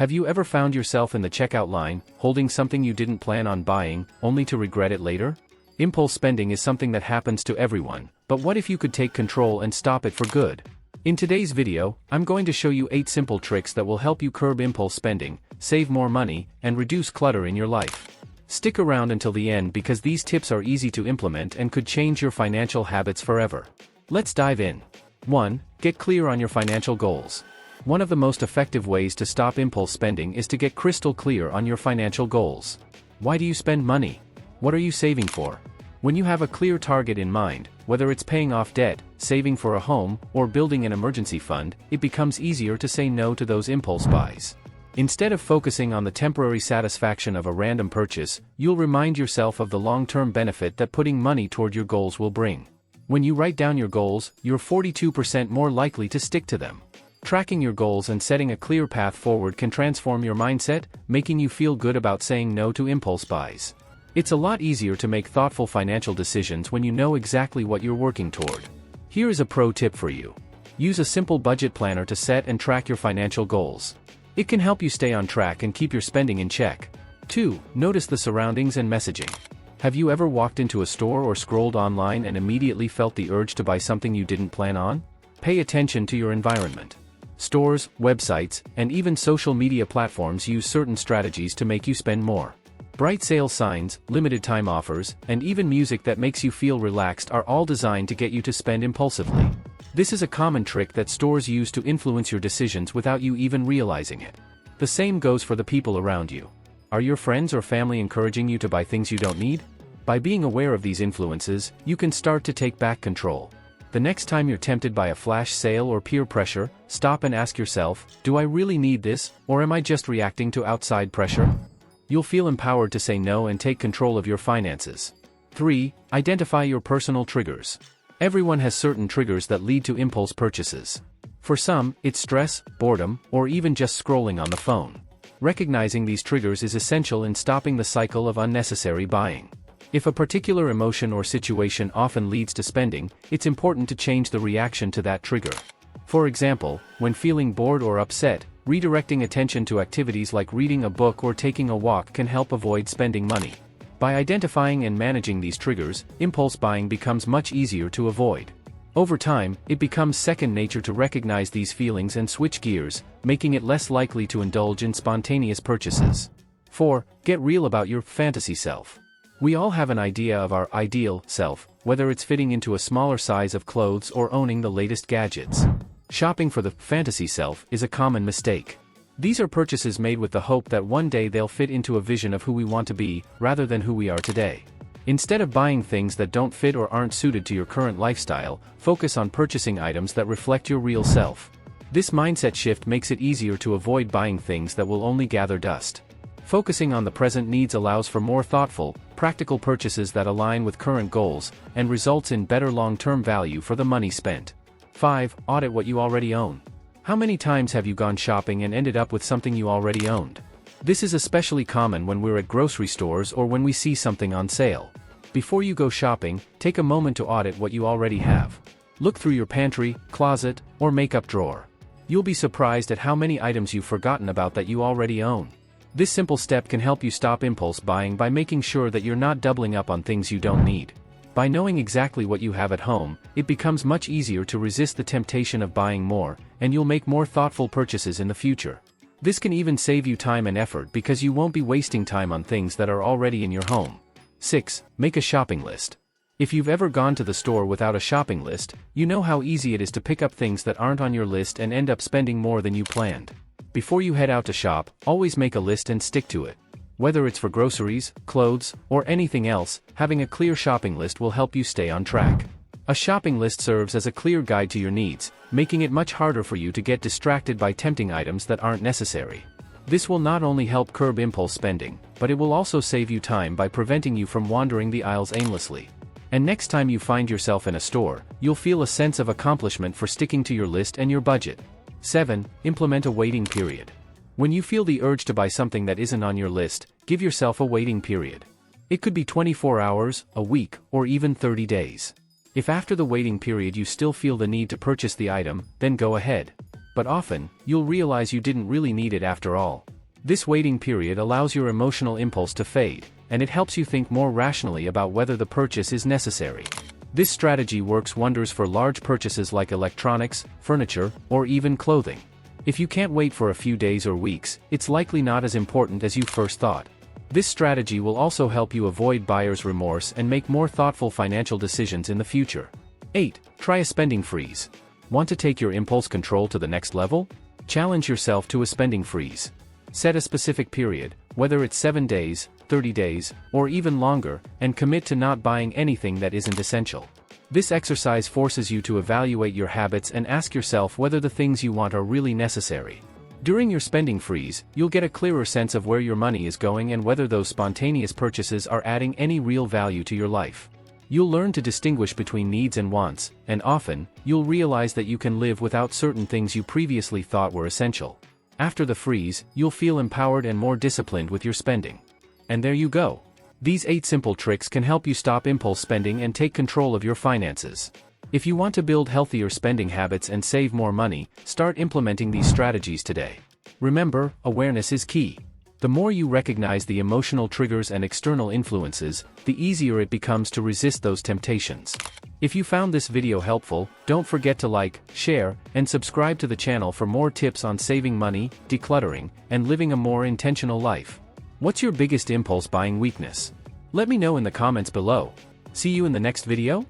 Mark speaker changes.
Speaker 1: Have you ever found yourself in the checkout line, holding something you didn't plan on buying, only to regret it later? Impulse spending is something that happens to everyone, but what if you could take control and stop it for good? In today's video, I'm going to show you 8 simple tricks that will help you curb impulse spending, save more money, and reduce clutter in your life. Stick around until the end because these tips are easy to implement and could change your financial habits forever. Let's dive in. 1. Get clear on your financial goals. One of the most effective ways to stop impulse spending is to get crystal clear on your financial goals. Why do you spend money? What are you saving for? When you have a clear target in mind, whether it's paying off debt, saving for a home, or building an emergency fund, it becomes easier to say no to those impulse buys. Instead of focusing on the temporary satisfaction of a random purchase, you'll remind yourself of the long-term benefit that putting money toward your goals will bring. When you write down your goals, you're 42% more likely to stick to them. Tracking your goals and setting a clear path forward can transform your mindset, making you feel good about saying no to impulse buys. It's a lot easier to make thoughtful financial decisions when you know exactly what you're working toward. Here is a pro tip for you. Use a simple budget planner to set and track your financial goals. It can help you stay on track and keep your spending in check. 2. Notice the surroundings and messaging. Have you ever walked into a store or scrolled online and immediately felt the urge to buy something you didn't plan on? Pay attention to your environment. Stores, websites, and even social media platforms use certain strategies to make you spend more. Bright sale signs, limited time offers, and even music that makes you feel relaxed are all designed to get you to spend impulsively. This is a common trick that stores use to influence your decisions without you even realizing it. The same goes for the people around you. Are your friends or family encouraging you to buy things you don't need? By being aware of these influences, you can start to take back control. The next time you're tempted by a flash sale or peer pressure, stop and ask yourself, do I really need this, or am I just reacting to outside pressure? You'll feel empowered to say no and take control of your finances. 3. Identify your personal triggers. Everyone has certain triggers that lead to impulse purchases. For some, it's stress, boredom, or even just scrolling on the phone. Recognizing these triggers is essential in stopping the cycle of unnecessary buying. If a particular emotion or situation often leads to spending, it's important to change the reaction to that trigger. For example, when feeling bored or upset, redirecting attention to activities like reading a book or taking a walk can help avoid spending money. By identifying and managing these triggers, impulse buying becomes much easier to avoid. Over time, it becomes second nature to recognize these feelings and switch gears, making it less likely to indulge in spontaneous purchases. 4. Get real about your fantasy self. We all have an idea of our ideal self, whether it's fitting into a smaller size of clothes or owning the latest gadgets. Shopping for the fantasy self is a common mistake. These are purchases made with the hope that one day they'll fit into a vision of who we want to be, rather than who we are today. Instead of buying things that don't fit or aren't suited to your current lifestyle, focus on purchasing items that reflect your real self. This mindset shift makes it easier to avoid buying things that will only gather dust. Focusing on the present needs allows for more thoughtful, practical purchases that align with current goals, and results in better long-term value for the money spent. 5. Audit what you already own. How many times have you gone shopping and ended up with something you already owned? This is especially common when we're at grocery stores or when we see something on sale. Before you go shopping, take a moment to audit what you already have. Look through your pantry, closet, or makeup drawer. You'll be surprised at how many items you've forgotten about that you already own. This simple step can help you stop impulse buying by making sure that you're not doubling up on things you don't need. By knowing exactly what you have at home, it becomes much easier to resist the temptation of buying more, and you'll make more thoughtful purchases in the future. This can even save you time and effort because you won't be wasting time on things that are already in your home. 6. Make a shopping list. If you've ever gone to the store without a shopping list, you know how easy it is to pick up things that aren't on your list and end up spending more than you planned. Before you head out to shop, always make a list and stick to it. Whether it's for groceries, clothes, or anything else, having a clear shopping list will help you stay on track. A shopping list serves as a clear guide to your needs, making it much harder for you to get distracted by tempting items that aren't necessary. This will not only help curb impulse spending, but it will also save you time by preventing you from wandering the aisles aimlessly. And next time you find yourself in a store, you'll feel a sense of accomplishment for sticking to your list and your budget. 7. Implement a waiting period. When you feel the urge to buy something that isn't on your list, give yourself a waiting period. It could be 24 hours, a week, or even 30 days. If after the waiting period you still feel the need to purchase the item, then go ahead. But often, you'll realize you didn't really need it after all. This waiting period allows your emotional impulse to fade, and it helps you think more rationally about whether the purchase is necessary. This strategy works wonders for large purchases like electronics, furniture, or even clothing. If you can't wait for a few days or weeks, it's likely not as important as you first thought. This strategy will also help you avoid buyer's remorse and make more thoughtful financial decisions in the future. 8. Try a spending freeze. Want to take your impulse control to the next level? Challenge yourself to a spending freeze. Set a specific period, whether it's 7 days, 30 days, or even longer, and commit to not buying anything that isn't essential. This exercise forces you to evaluate your habits and ask yourself whether the things you want are really necessary. During your spending freeze, you'll get a clearer sense of where your money is going and whether those spontaneous purchases are adding any real value to your life. You'll learn to distinguish between needs and wants, and often, you'll realize that you can live without certain things you previously thought were essential. After the freeze, you'll feel empowered and more disciplined with your spending. And there you go. These 8 simple tricks can help you stop impulse spending and take control of your finances. If you want to build healthier spending habits and save more money, start implementing these strategies today. Remember, awareness is key. The more you recognize the emotional triggers and external influences, the easier it becomes to resist those temptations. If you found this video helpful, don't forget to like, share, and subscribe to the channel for more tips on saving money, decluttering, and living a more intentional life. What's your biggest impulse buying weakness? Let me know in the comments below. See you in the next video.